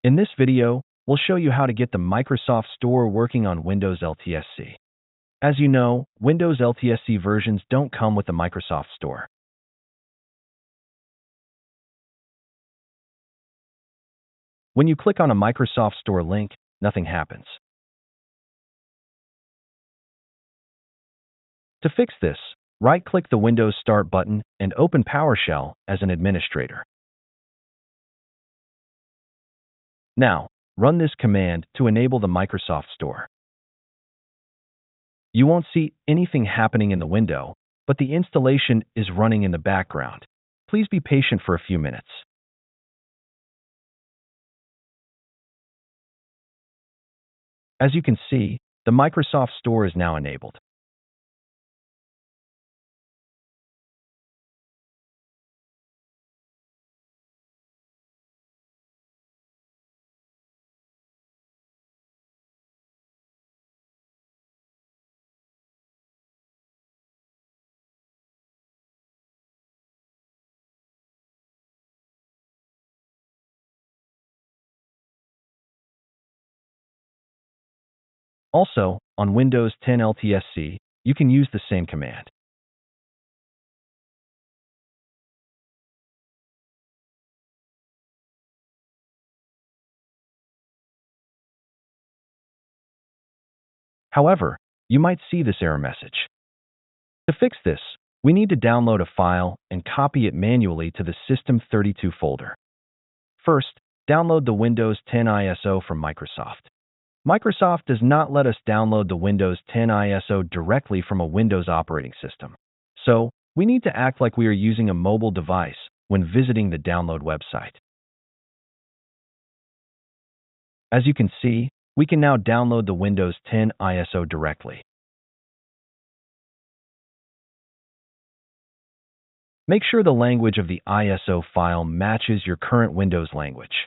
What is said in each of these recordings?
In this video, we'll show you how to get the Microsoft Store working on Windows LTSC. As you know, Windows LTSC versions don't come with the Microsoft Store. When you click on a Microsoft Store link, nothing happens. To fix this, right-click the Windows Start button and open PowerShell as an administrator. Now, run this command to enable the Microsoft Store. You won't see anything happening in the window, but the installation is running in the background. Please be patient for a few minutes. As you can see, the Microsoft Store is now enabled. Also, on Windows 10 LTSC, you can use the same command. However, you might see this error message. To fix this, we need to download a file and copy it manually to the System32 folder. First, download the Windows 10 ISO from Microsoft. Microsoft does not let us download the Windows 10 ISO directly from a Windows operating system. So, we need to act like we are using a mobile device when visiting the download website. As you can see, we can now download the Windows 10 ISO directly. Make sure the language of the ISO file matches your current Windows language.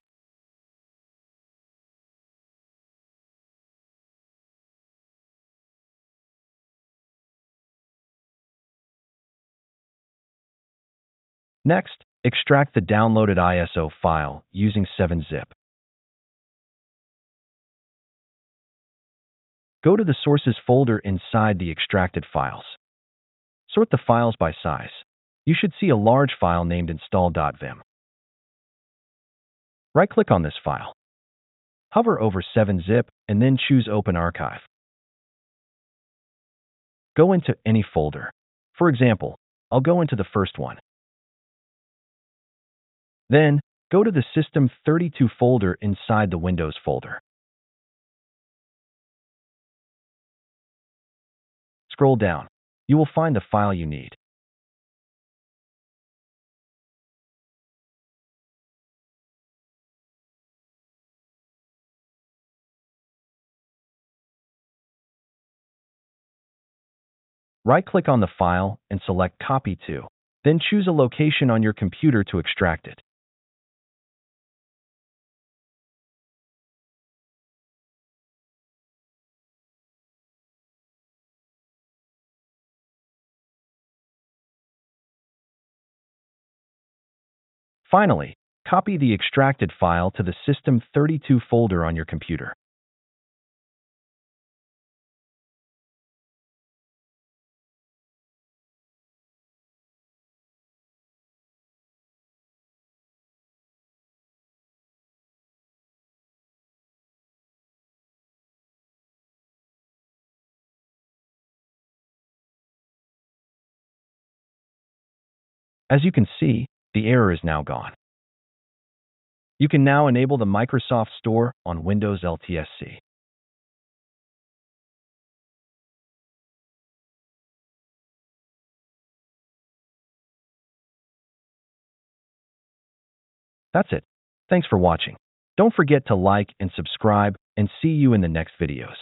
Next, extract the downloaded ISO file using 7-zip. Go to the Sources folder inside the extracted files. Sort the files by size. You should see a large file named install.vim. Right-click on this file. Hover over 7-zip and then choose Open Archive. Go into any folder. For example, I'll go into the first one. Then, go to the System32 folder inside the Windows folder. Scroll down. You will find the file you need. Right-click on the file and select Copy to. Then choose a location on your computer to extract it. Finally, copy the extracted file to the System32 folder on your computer. As you can see, the error is now gone. You can now enable the Microsoft Store on Windows LTSC. That's it. Thanks for watching. Don't forget to like and subscribe, and see you in the next videos.